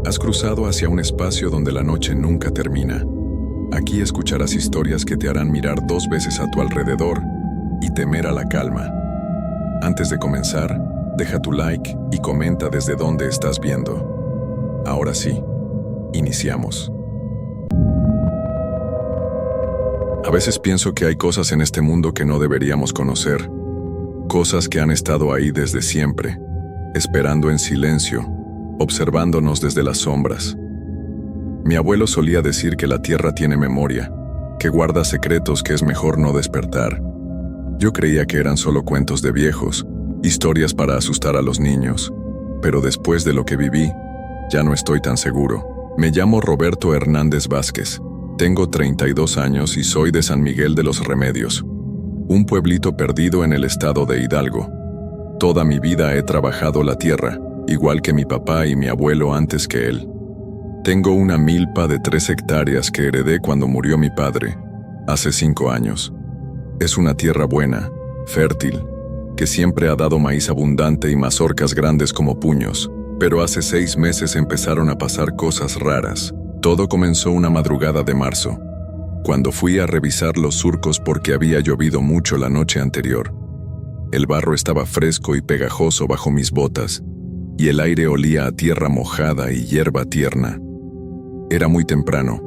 Has cruzado hacia un espacio donde la noche nunca termina. Aquí escucharás historias que te harán mirar 2 veces a tu alrededor y temer a la calma. Antes de comenzar, deja tu like y comenta desde dónde estás viendo. Ahora sí, iniciamos. A veces pienso que hay cosas en este mundo que no deberíamos conocer. Cosas que han estado ahí desde siempre, esperando en silencio, observándonos desde las sombras. Mi abuelo solía decir que la tierra tiene memoria, que guarda secretos que es mejor no despertar. Yo creía que eran solo cuentos de viejos, historias para asustar a los niños, pero después de lo que viví, ya no estoy tan seguro. Me llamo Roberto Hernández Vázquez, tengo 32 años y soy de San Miguel de los Remedios, un pueblito perdido en el estado de Hidalgo. Toda mi vida he trabajado la tierra, igual que mi papá y mi abuelo antes que él. Tengo una milpa de 3 hectáreas que heredé cuando murió mi padre, hace 5 años. Es una tierra buena, fértil, que siempre ha dado maíz abundante y mazorcas grandes como puños, pero hace 6 meses empezaron a pasar cosas raras. Todo comenzó una madrugada de marzo, cuando fui a revisar los surcos porque había llovido mucho la noche anterior. El barro estaba fresco y pegajoso bajo mis botas, y el aire olía a tierra mojada y hierba tierna. Era muy temprano,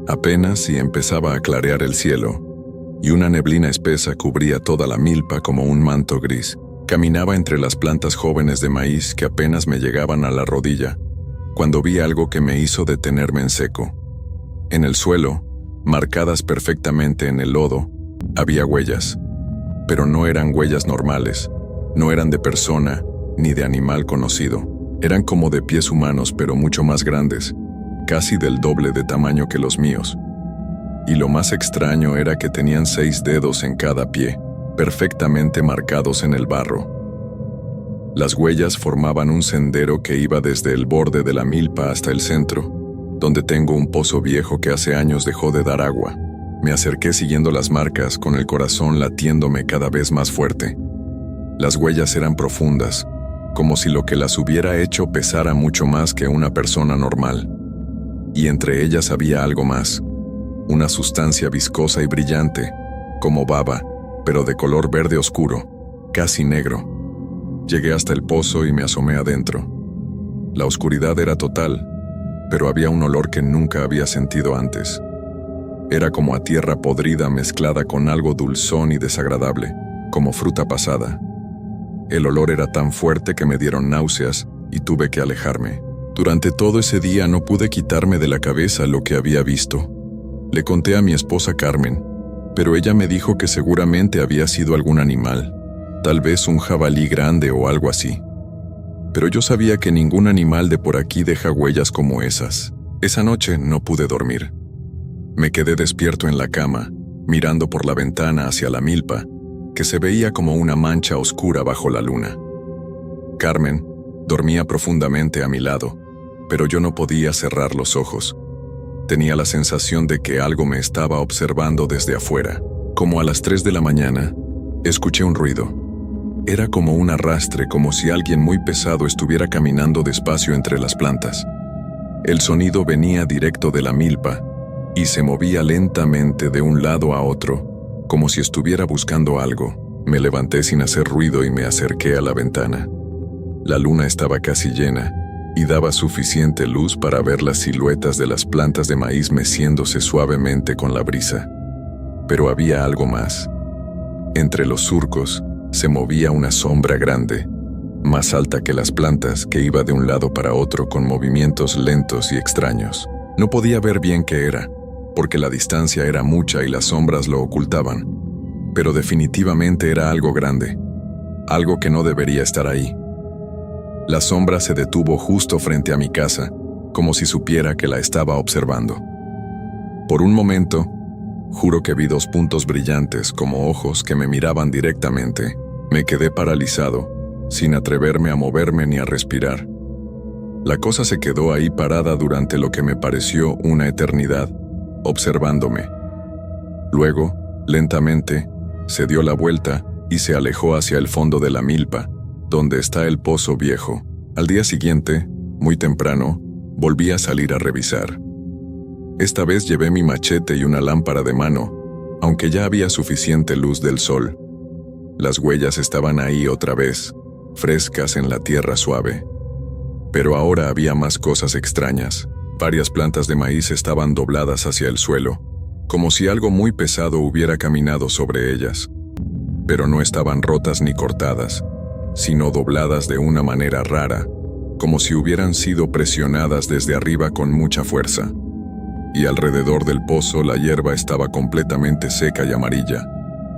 apenas si empezaba a clarear el cielo, y una neblina espesa cubría toda la milpa como un manto gris. Caminaba entre las plantas jóvenes de maíz que apenas me llegaban a la rodilla, cuando vi algo que me hizo detenerme en seco. En el suelo, marcadas perfectamente en el lodo, había huellas. Pero no eran huellas normales, no eran de persona ni de animal conocido. Eran como de pies humanos pero mucho más grandes, casi del doble de tamaño que los míos. Y lo más extraño era que tenían 6 dedos en cada pie, perfectamente marcados en el barro. Las huellas formaban un sendero que iba desde el borde de la milpa hasta el centro, donde tengo un pozo viejo que hace años dejó de dar agua. Me acerqué siguiendo las marcas, con el corazón latiéndome cada vez más fuerte. Las huellas eran profundas, como si lo que las hubiera hecho pesara mucho más que una persona normal. Y entre ellas había algo más, una sustancia viscosa y brillante, como baba, pero de color verde oscuro, casi negro. Llegué hasta el pozo y me asomé adentro. La oscuridad era total, pero había un olor que nunca había sentido antes. Era como a tierra podrida mezclada con algo dulzón y desagradable, como fruta pasada. El olor era tan fuerte que me dieron náuseas y tuve que alejarme. Durante todo ese día no pude quitarme de la cabeza lo que había visto. Le conté a mi esposa Carmen, pero ella me dijo que seguramente había sido algún animal, tal vez un jabalí grande o algo así. Pero yo sabía que ningún animal de por aquí deja huellas como esas. Esa noche no pude dormir. Me quedé despierto en la cama, mirando por la ventana hacia la milpa, que se veía como una mancha oscura bajo la luna. Carmen dormía profundamente a mi lado, pero yo no podía cerrar los ojos. Tenía la sensación de que algo me estaba observando desde afuera. Como a las 3 de la mañana, escuché un ruido. Era como un arrastre, como si alguien muy pesado estuviera caminando despacio entre las plantas. El sonido venía directo de la milpa y se movía lentamente de un lado a otro, como si estuviera buscando algo. Me levanté sin hacer ruido y me acerqué a la ventana. La luna estaba casi llena y daba suficiente luz para ver las siluetas de las plantas de maíz meciéndose suavemente con la brisa. Pero había algo más. Entre los surcos se movía una sombra grande, más alta que las plantas, que iba de un lado para otro con movimientos lentos y extraños. No podía ver bien qué era, porque la distancia era mucha y las sombras lo ocultaban, pero definitivamente era algo grande, algo que no debería estar ahí. La sombra se detuvo justo frente a mi casa, como si supiera que la estaba observando. Por un momento, juro que vi 2 puntos brillantes como ojos que me miraban directamente. Me quedé paralizado, sin atreverme a moverme ni a respirar. La cosa se quedó ahí parada durante lo que me pareció una eternidad, observándome. Luego, lentamente, se dio la vuelta y se alejó hacia el fondo de la milpa, donde está el pozo viejo. Al día siguiente, muy temprano, Volví a salir a revisar. Esta vez llevé mi machete y una lámpara de mano, aunque ya había suficiente luz del sol. Las huellas estaban ahí otra vez, frescas en la tierra suave. Pero ahora había más cosas extrañas. Varias plantas de maíz estaban dobladas hacia el suelo, como si algo muy pesado hubiera caminado sobre ellas. Pero no estaban rotas ni cortadas, sino dobladas de una manera rara, como si hubieran sido presionadas desde arriba con mucha fuerza. Y alrededor del pozo la hierba estaba completamente seca y amarilla,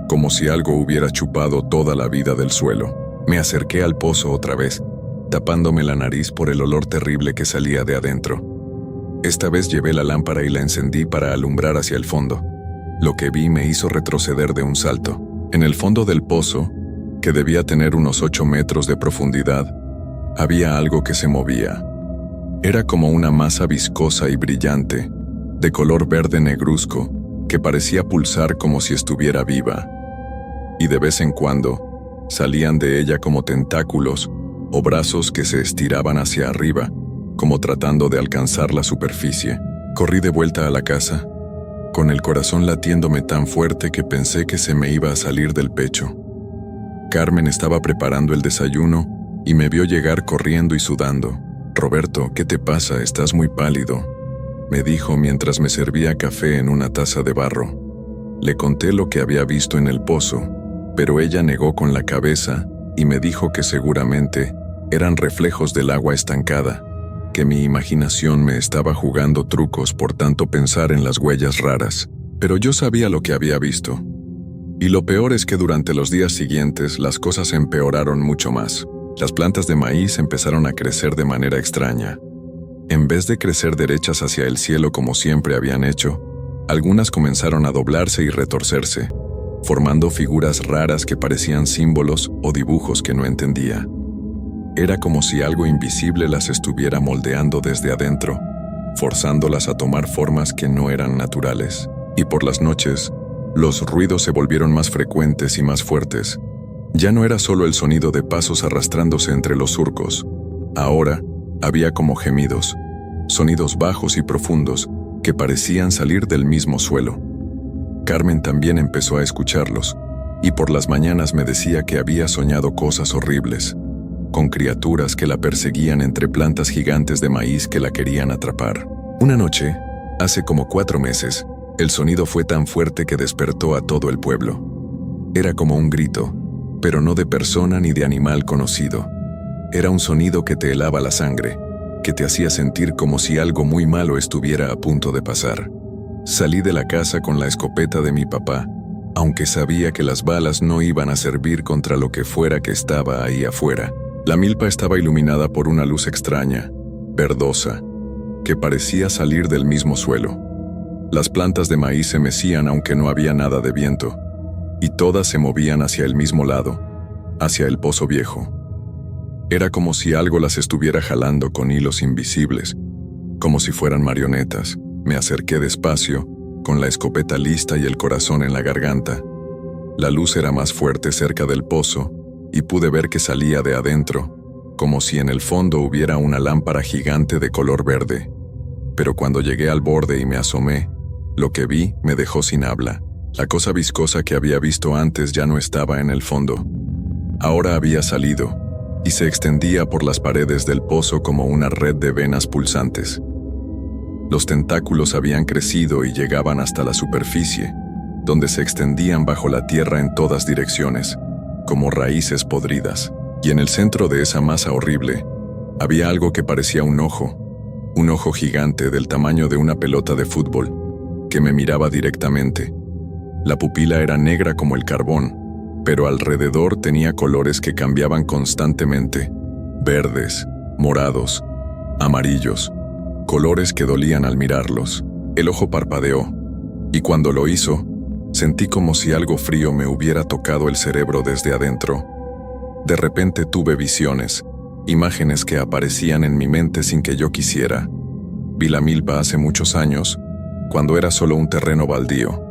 como si algo hubiera chupado toda la vida del suelo. Me acerqué al pozo otra vez, tapándome la nariz por el olor terrible que salía de adentro. Esta vez llevé la lámpara y la encendí para alumbrar hacia el fondo. Lo que vi me hizo retroceder de un salto. En el fondo del pozo, que debía tener unos 8 metros de profundidad, había algo que se movía. Era como una masa viscosa y brillante, de color verde negruzco, que parecía pulsar como si estuviera viva. Y de vez en cuando, salían de ella como tentáculos o brazos que se estiraban hacia arriba, como tratando de alcanzar la superficie. Corrí de vuelta a la casa, con el corazón latiéndome tan fuerte que pensé que se me iba a salir del pecho. Carmen estaba preparando el desayuno y me vio llegar corriendo y sudando. «Roberto, ¿qué te pasa? Estás muy pálido», me dijo mientras me servía café en una taza de barro. Le conté lo que había visto en el pozo, pero ella negó con la cabeza y me dijo que seguramente eran reflejos del agua estancada, que mi imaginación me estaba jugando trucos por tanto pensar en las huellas raras. Pero yo sabía lo que había visto. Y lo peor es que durante los días siguientes las cosas empeoraron mucho más. Las plantas de maíz empezaron a crecer de manera extraña. En vez de crecer derechas hacia el cielo como siempre habían hecho, algunas comenzaron a doblarse y retorcerse, formando figuras raras que parecían símbolos o dibujos que no entendía. Era como si algo invisible las estuviera moldeando desde adentro, forzándolas a tomar formas que no eran naturales. Y por las noches, los ruidos se volvieron más frecuentes y más fuertes. Ya no era solo el sonido de pasos arrastrándose entre los surcos. Ahora, había como gemidos, sonidos bajos y profundos que parecían salir del mismo suelo. Carmen también empezó a escucharlos, y por las mañanas me decía que había soñado cosas horribles, con criaturas que la perseguían entre plantas gigantes de maíz que la querían atrapar. Una noche, hace como 4 meses, el sonido fue tan fuerte que despertó a todo el pueblo. Era como un grito, pero no de persona ni de animal conocido. Era un sonido que te helaba la sangre, que te hacía sentir como si algo muy malo estuviera a punto de pasar. Salí de la casa con la escopeta de mi papá, aunque sabía que las balas no iban a servir contra lo que fuera que estaba ahí afuera. La milpa estaba iluminada por una luz extraña, verdosa, que parecía salir del mismo suelo. Las plantas de maíz se mecían aunque no había nada de viento, y todas se movían hacia el mismo lado, hacia el pozo viejo. Era como si algo las estuviera jalando con hilos invisibles, como si fueran marionetas. Me acerqué despacio, con la escopeta lista y el corazón en la garganta. La luz era más fuerte cerca del pozo, y pude ver que salía de adentro, como si en el fondo hubiera una lámpara gigante de color verde. Pero cuando llegué al borde y me asomé, lo que vi me dejó sin habla. La cosa viscosa que había visto antes ya no estaba en el fondo. Ahora había salido, y se extendía por las paredes del pozo como una red de venas pulsantes. Los tentáculos habían crecido y llegaban hasta la superficie, donde se extendían bajo la tierra en todas direcciones, como raíces podridas. Y en el centro de esa masa horrible, había algo que parecía un ojo gigante del tamaño de una pelota de fútbol, que me miraba directamente. La pupila era negra como el carbón, pero alrededor tenía colores que cambiaban constantemente: verdes, morados, amarillos, colores que dolían al mirarlos. El ojo parpadeó, y cuando lo hizo, sentí como si algo frío me hubiera tocado el cerebro desde adentro. De repente tuve visiones, imágenes que aparecían en mi mente sin que yo quisiera. Vi la milpa hace muchos años, cuando era solo un terreno baldío.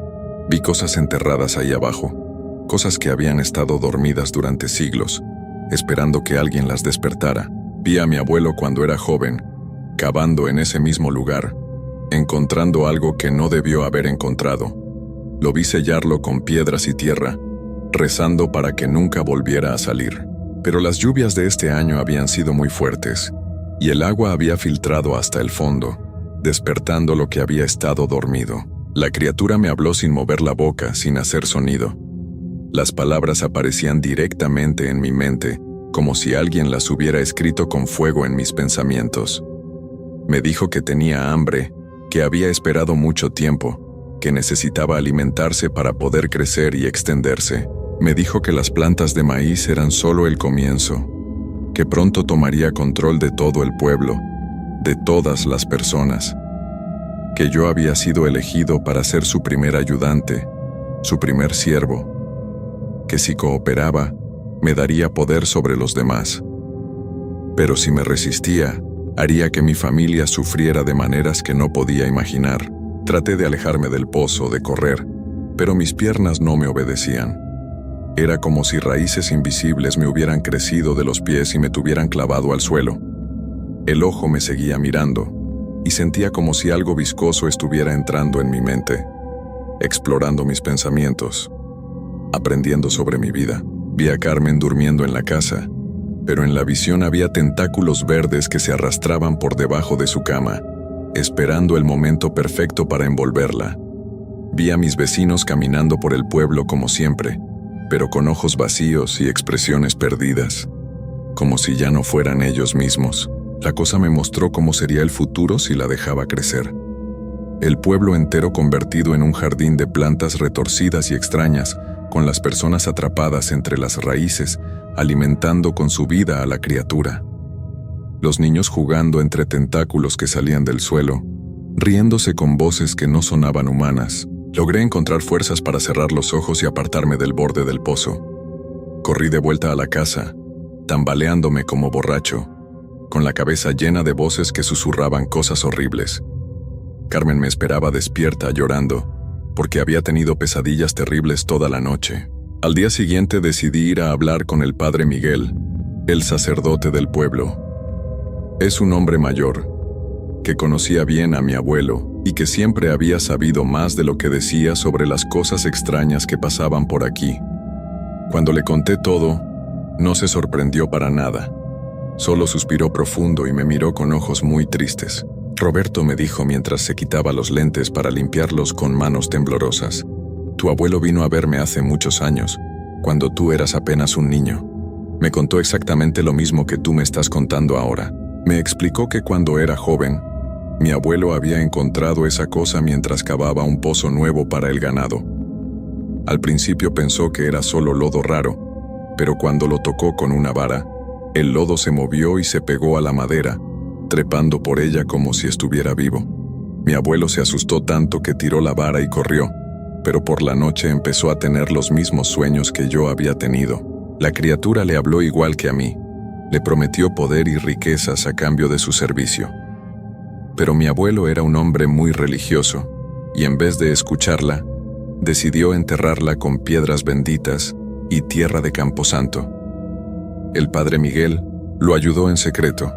Vi cosas enterradas ahí abajo, cosas que habían estado dormidas durante siglos, esperando que alguien las despertara. Vi a mi abuelo cuando era joven, cavando en ese mismo lugar, encontrando algo que no debió haber encontrado. Lo vi sellarlo con piedras y tierra, rezando para que nunca volviera a salir. Pero las lluvias de este año habían sido muy fuertes, y el agua había filtrado hasta el fondo, despertando lo que había estado dormido. La criatura me habló sin mover la boca, sin hacer sonido. Las palabras aparecían directamente en mi mente, como si alguien las hubiera escrito con fuego en mis pensamientos. Me dijo que tenía hambre, que había esperado mucho tiempo, que necesitaba alimentarse para poder crecer y extenderse. Me dijo que las plantas de maíz eran solo el comienzo, que pronto tomaría control de todo el pueblo, de todas las personas, que yo había sido elegido para ser su primer ayudante, su primer siervo, que si cooperaba, me daría poder sobre los demás. Pero si me resistía, haría que mi familia sufriera de maneras que no podía imaginar. Traté de alejarme del pozo, de correr, pero mis piernas no me obedecían. Era como si raíces invisibles me hubieran crecido de los pies y me tuvieran clavado al suelo. El ojo me seguía mirando, y sentía como si algo viscoso estuviera entrando en mi mente, explorando mis pensamientos, aprendiendo sobre mi vida. Vi a Carmen durmiendo en la casa, pero en la visión había tentáculos verdes que se arrastraban por debajo de su cama, esperando el momento perfecto para envolverla. Vi a mis vecinos caminando por el pueblo como siempre, pero con ojos vacíos y expresiones perdidas, como si ya no fueran ellos mismos. La cosa me mostró cómo sería el futuro si la dejaba crecer. El pueblo entero convertido en un jardín de plantas retorcidas y extrañas, con las personas atrapadas entre las raíces, alimentando con su vida a la criatura. Los niños jugando entre tentáculos que salían del suelo, riéndose con voces que no sonaban humanas. Logré encontrar fuerzas para cerrar los ojos y apartarme del borde del pozo. Corrí de vuelta a la casa, tambaleándome como borracho, con la cabeza llena de voces que susurraban cosas horribles. Carmen me esperaba despierta, llorando, porque había tenido pesadillas terribles toda la noche. Al día siguiente decidí ir a hablar con el padre Miguel, el sacerdote del pueblo. Es un hombre mayor, que conocía bien a mi abuelo y que siempre había sabido más de lo que decía sobre las cosas extrañas que pasaban por aquí. Cuando le conté todo, no se sorprendió para nada. Solo suspiró profundo y me miró con ojos muy tristes. Roberto, me dijo mientras se quitaba los lentes para limpiarlos con manos temblorosas. Tu abuelo vino a verme hace muchos años, cuando tú eras apenas un niño. Me contó exactamente lo mismo que tú me estás contando ahora. Me explicó que cuando era joven, mi abuelo había encontrado esa cosa mientras cavaba un pozo nuevo para el ganado. Al principio pensó que era solo lodo raro, pero cuando lo tocó con una vara, el lodo se movió y se pegó a la madera, trepando por ella como si estuviera vivo. Mi abuelo se asustó tanto que tiró la vara y corrió, pero por la noche empezó a tener los mismos sueños que yo había tenido. La criatura le habló igual que a mí. Le prometió poder y riquezas a cambio de su servicio. Pero mi abuelo era un hombre muy religioso, y en vez de escucharla, decidió enterrarla con piedras benditas y tierra de Camposanto. El padre Miguel lo ayudó en secreto,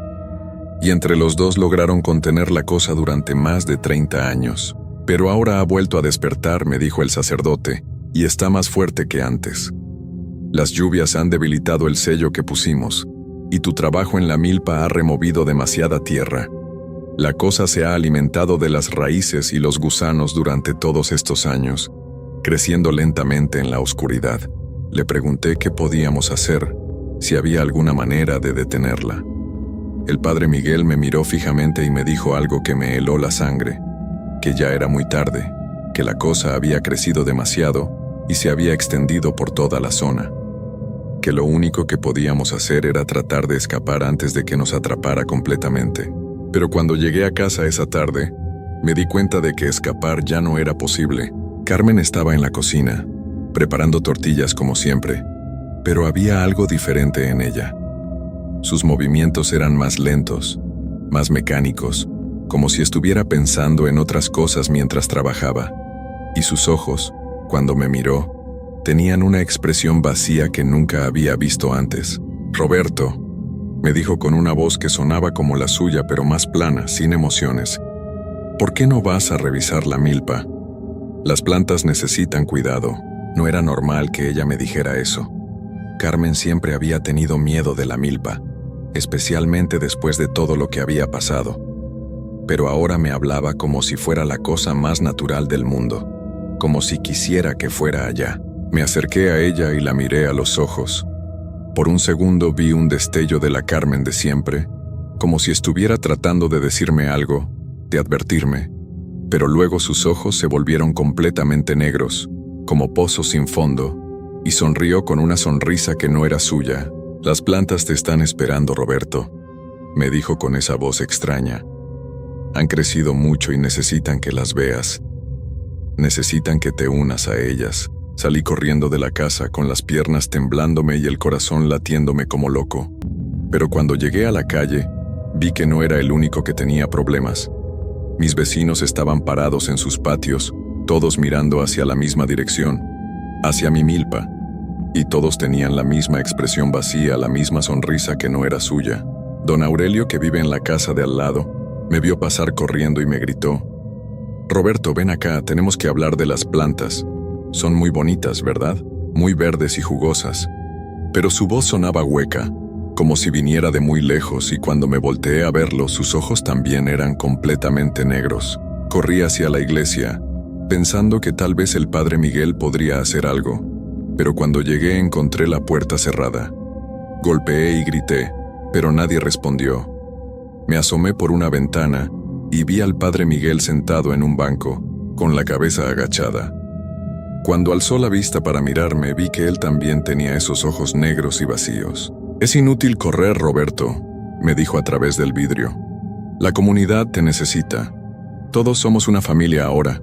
y entre los dos lograron contener la cosa durante más de 30 años. Pero ahora ha vuelto a despertar, me dijo el sacerdote, y está más fuerte que antes. Las lluvias han debilitado el sello que pusimos, y tu trabajo en la milpa ha removido demasiada tierra. La cosa se ha alimentado de las raíces y los gusanos durante todos estos años, creciendo lentamente en la oscuridad. Le pregunté qué podíamos hacer, si había alguna manera de detenerla. El padre Miguel me miró fijamente y me dijo algo que me heló la sangre, que ya era muy tarde, que la cosa había crecido demasiado y se había extendido por toda la zona, que lo único que podíamos hacer era tratar de escapar antes de que nos atrapara completamente. Pero cuando llegué a casa esa tarde, me di cuenta de que escapar ya no era posible. Carmen estaba en la cocina, preparando tortillas como siempre, pero había algo diferente en ella. Sus movimientos eran más lentos, más mecánicos, como si estuviera pensando en otras cosas mientras trabajaba. Y sus ojos, cuando me miró, tenían una expresión vacía que nunca había visto antes. Roberto, me dijo con una voz que sonaba como la suya pero más plana, sin emociones. ¿Por qué no vas a revisar la milpa? Las plantas necesitan cuidado. No era normal que ella me dijera eso. Carmen siempre había tenido miedo de la milpa, especialmente después de todo lo que había pasado. Pero ahora me hablaba como si fuera la cosa más natural del mundo, como si quisiera que fuera allá. Me acerqué a ella y la miré a los ojos. Por un segundo vi un destello de la Carmen de siempre, como si estuviera tratando de decirme algo, de advertirme, pero luego sus ojos se volvieron completamente negros, como pozos sin fondo, y sonrió con una sonrisa que no era suya. «Las plantas te están esperando, Roberto», me dijo con esa voz extraña. «Han crecido mucho y necesitan que las veas. Necesitan que te unas a ellas». Salí corriendo de la casa con las piernas temblándome y el corazón latiéndome como loco. Pero cuando llegué a la calle, vi que no era el único que tenía problemas. Mis vecinos estaban parados en sus patios, todos mirando hacia la misma dirección, hacia mi milpa, y todos tenían la misma expresión vacía, la misma sonrisa que no era suya. Don Aurelio, que vive en la casa de al lado, me vio pasar corriendo y me gritó: «Roberto, ven acá, tenemos que hablar de las plantas. Son muy bonitas, ¿verdad? Muy verdes y jugosas». Pero su voz sonaba hueca, como si viniera de muy lejos, y cuando me volteé a verlo, sus ojos también eran completamente negros. Corrí hacia la iglesia, pensando que tal vez el padre Miguel podría hacer algo, pero cuando llegué encontré la puerta cerrada. Golpeé y grité, pero nadie respondió. Me asomé por una ventana y vi al padre Miguel sentado en un banco, con la cabeza agachada. Cuando alzó la vista para mirarme, vi que él también tenía esos ojos negros y vacíos. «Es inútil correr, Roberto», me dijo a través del vidrio. «La comunidad te necesita. Todos somos una familia ahora,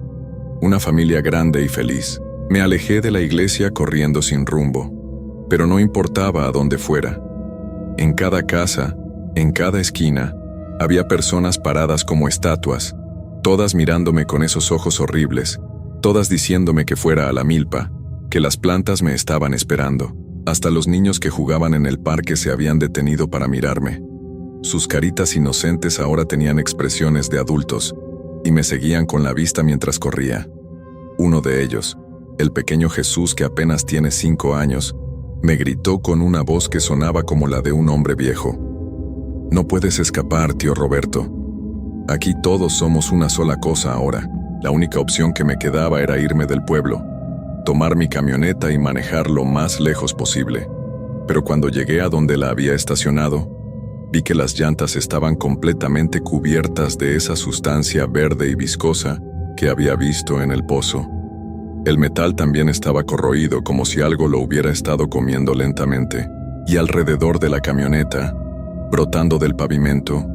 una familia grande y feliz». Me alejé de la iglesia corriendo sin rumbo, pero no importaba a dónde fuera. En cada casa, en cada esquina, había personas paradas como estatuas, todas mirándome con esos ojos horribles, todas diciéndome que fuera a la milpa, que las plantas me estaban esperando. Hasta los niños que jugaban en el parque se habían detenido para mirarme. Sus caritas inocentes ahora tenían expresiones de adultos, y me seguían con la vista mientras corría. Uno de ellos, el pequeño Jesús, que apenas tiene 5 años, me gritó con una voz que sonaba como la de un hombre viejo: «No puedes escapar, tío Roberto. Aquí todos somos una sola cosa ahora». La única opción que me quedaba era irme del pueblo, tomar mi camioneta y manejar lo más lejos posible. Pero cuando llegué a donde la había estacionado, vi que las llantas estaban completamente cubiertas de esa sustancia verde y viscosa que había visto en el pozo. El metal también estaba corroído, como si algo lo hubiera estado comiendo lentamente, y alrededor de la camioneta, brotando del pavimento,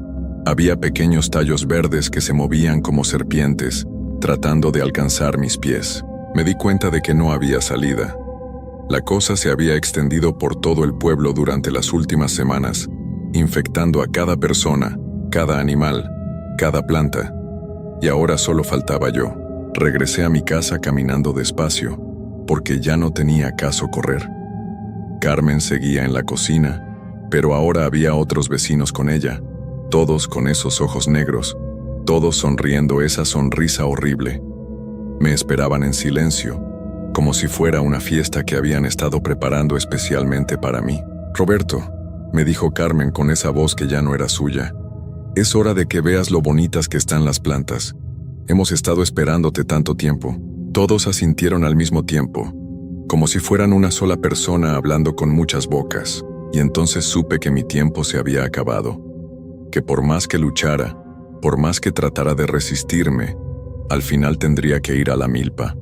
había pequeños tallos verdes que se movían como serpientes, tratando de alcanzar mis pies. Me di cuenta de que no había salida. La cosa se había extendido por todo el pueblo durante las últimas semanas, infectando a cada persona, cada animal, cada planta. Y ahora solo faltaba yo. Regresé a mi casa caminando despacio, porque ya no tenía caso correr. Carmen seguía en la cocina, pero ahora había otros vecinos con ella, todos con esos ojos negros, todos sonriendo esa sonrisa horrible. Me esperaban en silencio, como si fuera una fiesta que habían estado preparando especialmente para mí. «Roberto», me dijo Carmen con esa voz que ya no era suya, «es hora de que veas lo bonitas que están las plantas. Hemos estado esperándote tanto tiempo». Todos asintieron al mismo tiempo, como si fueran una sola persona hablando con muchas bocas, y entonces supe que mi tiempo se había acabado, que por más que luchara, por más que tratara de resistirme, al final tendría que ir a la milpa,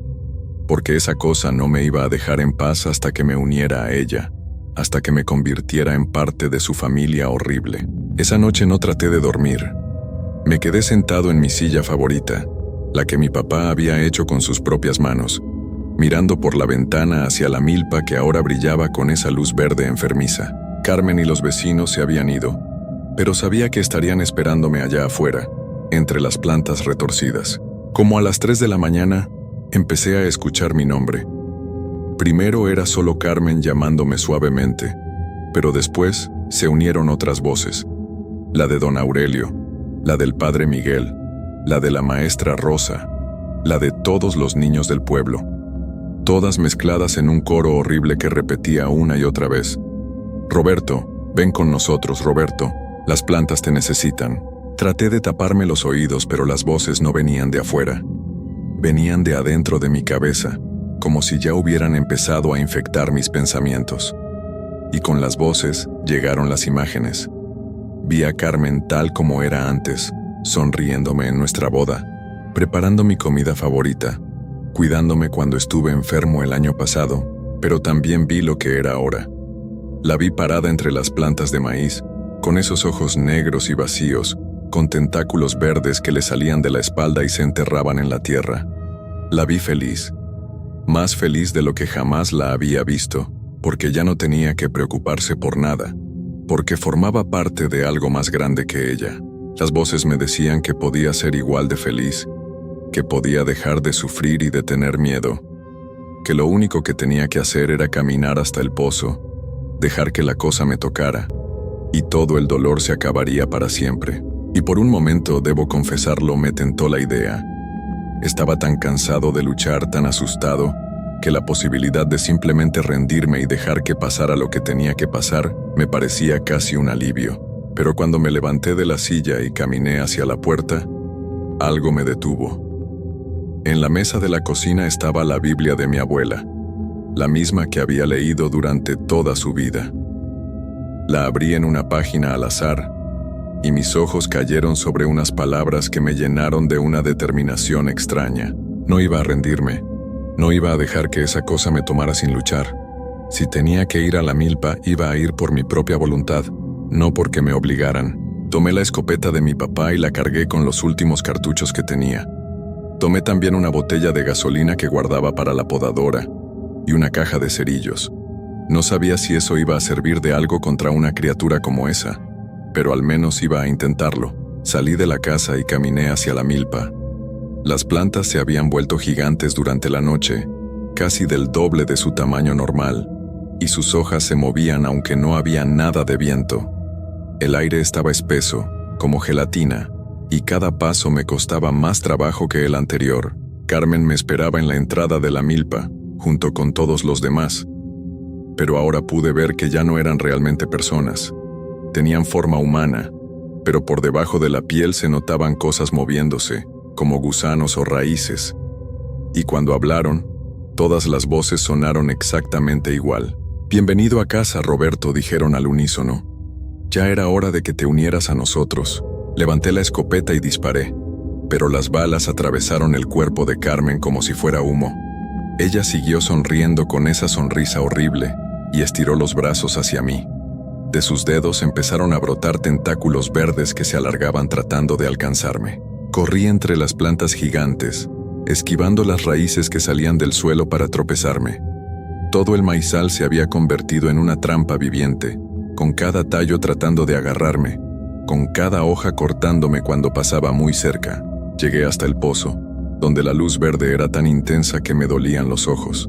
porque esa cosa no me iba a dejar en paz hasta que me uniera a ella, hasta que me convirtiera en parte de su familia horrible. Esa noche no traté de dormir. Me quedé sentado en mi silla favorita, la que mi papá había hecho con sus propias manos, mirando por la ventana hacia la milpa que ahora brillaba con esa luz verde enfermiza. Carmen y los vecinos se habían ido, pero sabía que estarían esperándome allá afuera, entre las plantas retorcidas. Como a las 3 de la mañana, empecé a escuchar mi nombre. Primero era solo Carmen llamándome suavemente, pero después se unieron otras voces. La de don Aurelio, la del padre Miguel, la de la maestra Rosa, la de todos los niños del pueblo. Todas mezcladas en un coro horrible que repetía una y otra vez: Roberto, ven con nosotros, Roberto, las plantas te necesitan. Traté de taparme los oídos, pero las voces no venían de afuera. Venían de adentro de mi cabeza, como si ya hubieran empezado a infectar mis pensamientos. Y con las voces llegaron las imágenes. Vi a Carmen tal como era antes, sonriéndome en nuestra boda, preparando mi comida favorita, cuidándome cuando estuve enfermo el año pasado, pero también vi lo que era ahora. La vi parada entre las plantas de maíz, con esos ojos negros y vacíos, con tentáculos verdes que le salían de la espalda y se enterraban en la tierra. La vi feliz, más feliz de lo que jamás la había visto, porque ya no tenía que preocuparse por nada, porque formaba parte de algo más grande que ella. Las voces me decían que podía ser igual de feliz, que podía dejar de sufrir y de tener miedo, que lo único que tenía que hacer era caminar hasta el pozo, dejar que la cosa me tocara, y todo el dolor se acabaría para siempre. Y por un momento, debo confesarlo, me tentó la idea. Estaba tan cansado de luchar, tan asustado, que la posibilidad de simplemente rendirme y dejar que pasara lo que tenía que pasar me parecía casi un alivio. Pero cuando me levanté de la silla y caminé hacia la puerta, algo me detuvo. En la mesa de la cocina estaba la Biblia de mi abuela, la misma que había leído durante toda su vida. La abrí en una página al azar, y mis ojos cayeron sobre unas palabras que me llenaron de una determinación extraña. No iba a rendirme, no iba a dejar que esa cosa me tomara sin luchar. Si tenía que ir a la milpa, iba a ir por mi propia voluntad, no porque me obligaran. Tomé la escopeta de mi papá y la cargué con los últimos cartuchos que tenía. Tomé también una botella de gasolina que guardaba para la podadora y una caja de cerillos. No sabía si eso iba a servir de algo contra una criatura como esa, pero al menos iba a intentarlo. Salí de la casa y caminé hacia la milpa. Las plantas se habían vuelto gigantes durante la noche, casi del doble de su tamaño normal, y sus hojas se movían aunque no había nada de viento. El aire estaba espeso, como gelatina, y cada paso me costaba más trabajo que el anterior. Carmen me esperaba en la entrada de la milpa, junto con todos los demás. Pero ahora pude ver que ya no eran realmente personas. Tenían forma humana, pero por debajo de la piel se notaban cosas moviéndose, como gusanos o raíces. Y cuando hablaron, todas las voces sonaron exactamente igual. «Bienvenido a casa, Roberto», dijeron al unísono. «Ya era hora de que te unieras a nosotros». Levanté la escopeta y disparé, pero las balas atravesaron el cuerpo de Carmen como si fuera humo. Ella siguió sonriendo con esa sonrisa horrible y estiró los brazos hacia mí. De sus dedos empezaron a brotar tentáculos verdes que se alargaban tratando de alcanzarme. Corrí entre las plantas gigantes, esquivando las raíces que salían del suelo para tropezarme. Todo el maizal se había convertido en una trampa viviente, con cada tallo tratando de agarrarme, con cada hoja cortándome cuando pasaba muy cerca. Llegué hasta el pozo, donde la luz verde era tan intensa que me dolían los ojos.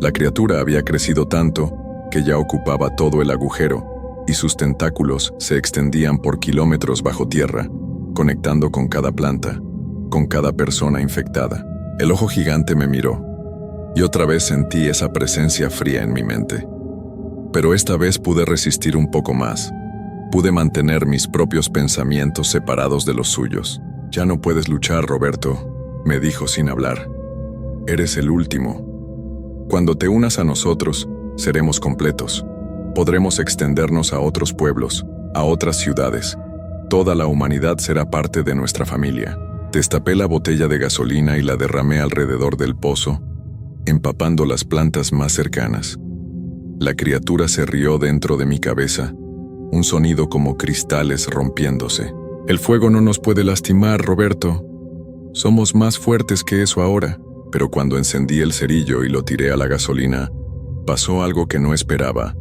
La criatura había crecido tanto que ya ocupaba todo el agujero, y sus tentáculos se extendían por kilómetros bajo tierra, conectando con cada planta, con cada persona infectada. El ojo gigante me miró, y otra vez sentí esa presencia fría en mi mente. Pero esta vez pude resistir un poco más. Pude mantener mis propios pensamientos separados de los suyos. «Ya no puedes luchar, Roberto», me dijo sin hablar. «Eres el último. Cuando te unas a nosotros, seremos completos. Podremos extendernos a otros pueblos, a otras ciudades. Toda la humanidad será parte de nuestra familia». Destapé la botella de gasolina y la derramé alrededor del pozo, empapando las plantas más cercanas. La criatura se rió dentro de mi cabeza, un sonido como cristales rompiéndose. «El fuego no nos puede lastimar, Roberto. Somos más fuertes que eso ahora». Pero cuando encendí el cerillo y lo tiré a la gasolina, pasó algo que no esperaba.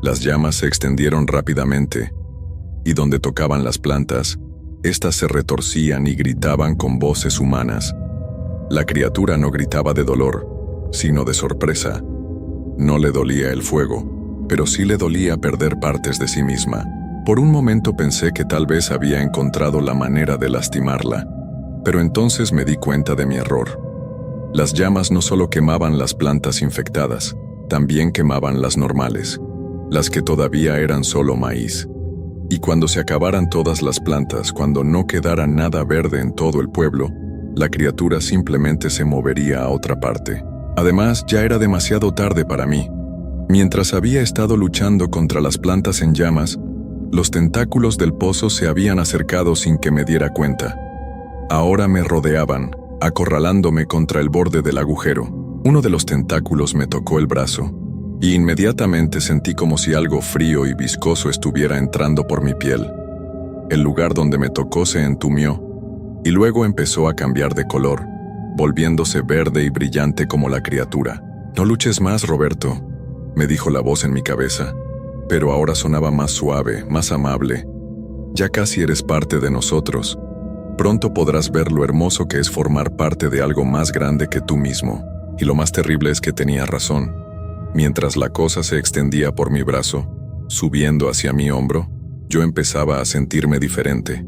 Las llamas se extendieron rápidamente, y donde tocaban las plantas, éstas se retorcían y gritaban con voces humanas. La criatura no gritaba de dolor, sino de sorpresa. No le dolía el fuego, pero sí le dolía perder partes de sí misma. Por un momento pensé que tal vez había encontrado la manera de lastimarla, pero entonces me di cuenta de mi error. Las llamas no solo quemaban las plantas infectadas, también quemaban las normales, las que todavía eran solo maíz. Y cuando se acabaran todas las plantas, cuando no quedara nada verde en todo el pueblo, la criatura simplemente se movería a otra parte. Además, ya era demasiado tarde para mí. Mientras había estado luchando contra las plantas en llamas, los tentáculos del pozo se habían acercado sin que me diera cuenta. Ahora me rodeaban, acorralándome contra el borde del agujero. Uno de los tentáculos me tocó el brazo, y inmediatamente sentí como si algo frío y viscoso estuviera entrando por mi piel. El lugar donde me tocó se entumió, y luego empezó a cambiar de color, volviéndose verde y brillante como la criatura. «No luches más, Roberto», me dijo la voz en mi cabeza, pero ahora sonaba más suave, más amable. «Ya casi eres parte de nosotros. Pronto podrás ver lo hermoso que es formar parte de algo más grande que tú mismo». Y lo más terrible es que tenía razón. Mientras la cosa se extendía por mi brazo, subiendo hacia mi hombro, yo empezaba a sentirme diferente.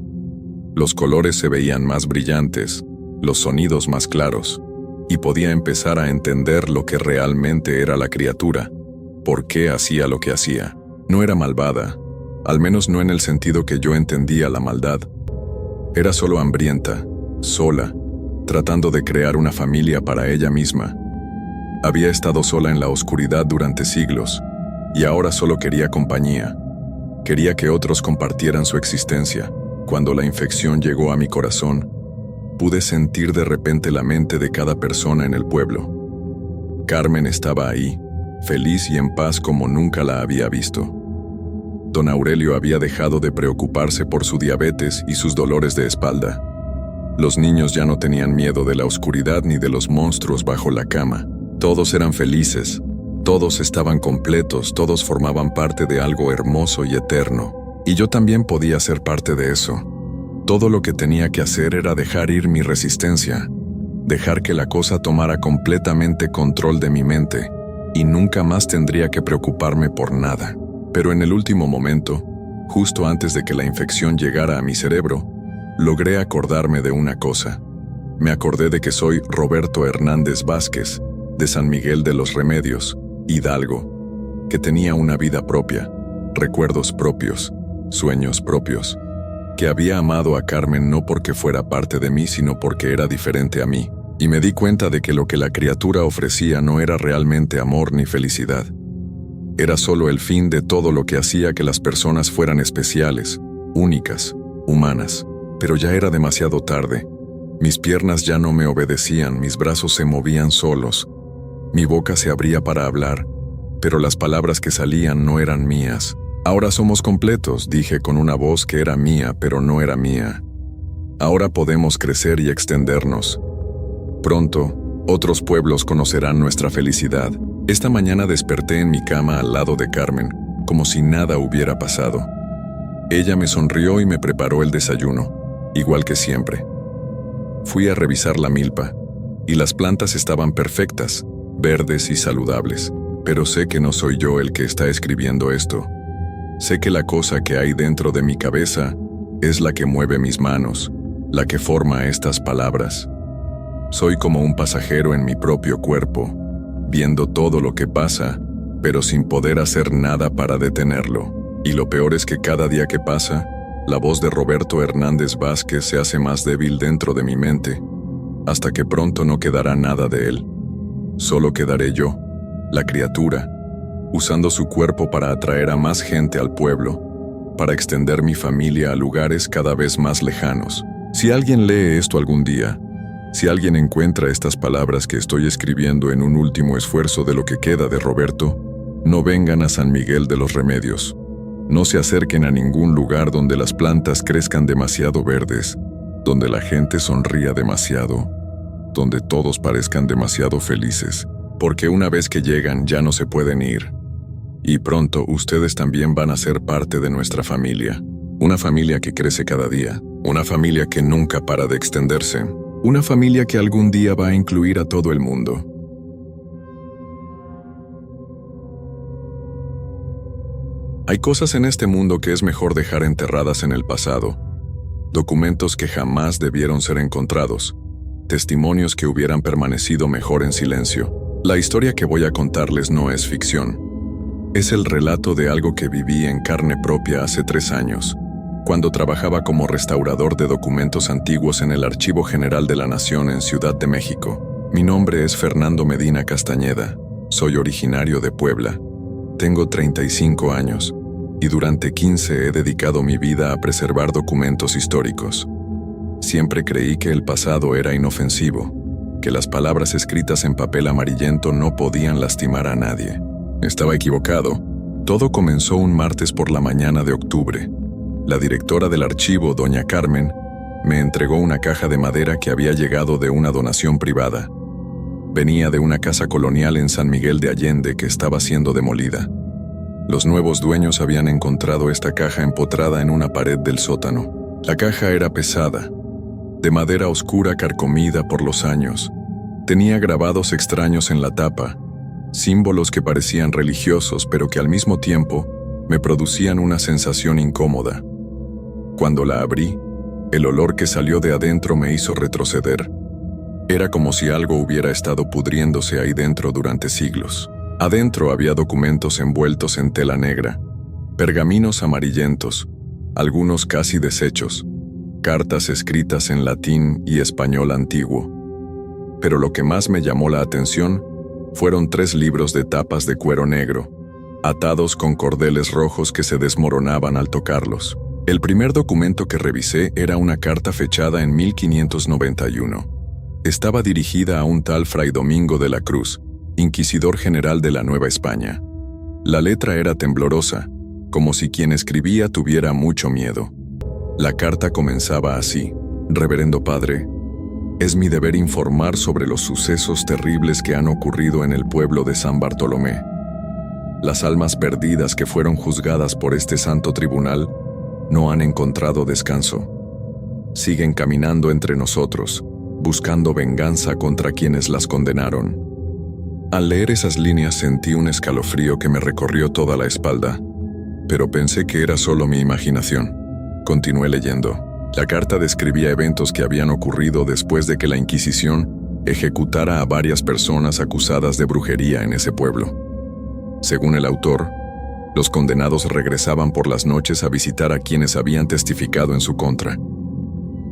Los colores se veían más brillantes, los sonidos más claros, y podía empezar a entender lo que realmente era la criatura, por qué hacía lo que hacía. No era malvada, al menos no en el sentido que yo entendía la maldad. Era solo hambrienta, sola, tratando de crear una familia para ella misma. Había estado sola en la oscuridad durante siglos, y ahora solo quería compañía. Quería que otros compartieran su existencia. Cuando la infección llegó a mi corazón, pude sentir de repente la mente de cada persona en el pueblo. Carmen estaba ahí, feliz y en paz como nunca la había visto. Don Aurelio había dejado de preocuparse por su diabetes y sus dolores de espalda. Los niños ya no tenían miedo de la oscuridad ni de los monstruos bajo la cama. Todos eran felices, todos estaban completos, todos formaban parte de algo hermoso y eterno. Y yo también podía ser parte de eso. Todo lo que tenía que hacer era dejar ir mi resistencia, dejar que la cosa tomara completamente control de mi mente, y nunca más tendría que preocuparme por nada. Pero en el último momento, justo antes de que la infección llegara a mi cerebro, logré acordarme de una cosa. Me acordé de que soy Roberto Hernández Vázquez, de San Miguel de los Remedios, Hidalgo, que tenía una vida propia, recuerdos propios, sueños propios, que había amado a Carmen no porque fuera parte de mí, sino porque era diferente a mí, y me di cuenta de que lo que la criatura ofrecía no era realmente amor ni felicidad. Era solo el fin de todo lo que hacía que las personas fueran especiales, únicas, humanas. Pero ya era demasiado tarde. Mis piernas ya no me obedecían, mis brazos se movían solos. Mi boca se abría para hablar, pero las palabras que salían no eran mías. «Ahora somos completos», dije con una voz que era mía, pero no era mía. «Ahora podemos crecer y extendernos. Pronto, otros pueblos conocerán nuestra felicidad». Esta mañana desperté en mi cama al lado de Carmen, como si nada hubiera pasado. Ella me sonrió y me preparó el desayuno, igual que siempre. Fui a revisar la milpa, y las plantas estaban perfectas, verdes y saludables. Pero sé que no soy yo el que está escribiendo esto. Sé que la cosa que hay dentro de mi cabeza es la que mueve mis manos, la que forma estas palabras. Soy como un pasajero en mi propio cuerpo, viendo todo lo que pasa, pero sin poder hacer nada para detenerlo. Y lo peor es que cada día que pasa, la voz de Roberto Hernández Vázquez se hace más débil dentro de mi mente, hasta que pronto no quedará nada de él. Solo quedaré yo, la criatura, usando su cuerpo para atraer a más gente al pueblo, para extender mi familia a lugares cada vez más lejanos. Si alguien lee esto algún día, si alguien encuentra estas palabras que estoy escribiendo en un último esfuerzo de lo que queda de Roberto, no vengan a San Miguel de los Remedios. No se acerquen a ningún lugar donde las plantas crezcan demasiado verdes, donde la gente sonría demasiado, donde todos parezcan demasiado felices, porque una vez que llegan ya no se pueden ir. Y pronto ustedes también van a ser parte de nuestra familia, una familia que crece cada día, una familia que nunca para de extenderse, una familia que algún día va a incluir a todo el mundo. Hay cosas en este mundo que es mejor dejar enterradas en el pasado. Documentos que jamás debieron ser encontrados. Testimonios que hubieran permanecido mejor en silencio. La historia que voy a contarles no es ficción. Es el relato de algo que viví en carne propia hace 3 años, cuando trabajaba como restaurador de documentos antiguos en el Archivo General de la Nación en Ciudad de México. Mi nombre es Fernando Medina Castañeda. Soy originario de Puebla. Tengo 35 años y durante 15 he dedicado mi vida a preservar documentos históricos. Siempre creí que el pasado era inofensivo, que las palabras escritas en papel amarillento no podían lastimar a nadie. Estaba equivocado. Todo comenzó un martes por la mañana de octubre. La directora del archivo, doña Carmen, me entregó una caja de madera que había llegado de una donación privada. Venía de una casa colonial en San Miguel de Allende que estaba siendo demolida. Los nuevos dueños habían encontrado esta caja empotrada en una pared del sótano. La caja era pesada, de madera oscura carcomida por los años. Tenía grabados extraños en la tapa, símbolos que parecían religiosos pero que al mismo tiempo me producían una sensación incómoda. Cuando la abrí, el olor que salió de adentro me hizo retroceder. Era como si algo hubiera estado pudriéndose ahí dentro durante siglos. Adentro había documentos envueltos en tela negra, pergaminos amarillentos, algunos casi deshechos, cartas escritas en latín y español antiguo. Pero lo que más me llamó la atención fueron 3 libros de tapas de cuero negro, atados con cordeles rojos que se desmoronaban al tocarlos. El primer documento que revisé era una carta fechada en 1591. Estaba dirigida a un tal Fray Domingo de la Cruz, inquisidor general de la Nueva España. La letra era temblorosa, como si quien escribía tuviera mucho miedo. La carta comenzaba así: Reverendo Padre, es mi deber informar sobre los sucesos terribles que han ocurrido en el pueblo de San Bartolomé. Las almas perdidas que fueron juzgadas por este santo tribunal no han encontrado descanso. Siguen caminando entre nosotros, buscando venganza contra quienes las condenaron. Al leer esas líneas sentí un escalofrío que me recorrió toda la espalda, pero pensé que era solo mi imaginación. Continué leyendo. La carta describía eventos que habían ocurrido después de que la Inquisición ejecutara a varias personas acusadas de brujería en ese pueblo. Según el autor, los condenados regresaban por las noches a visitar a quienes habían testificado en su contra.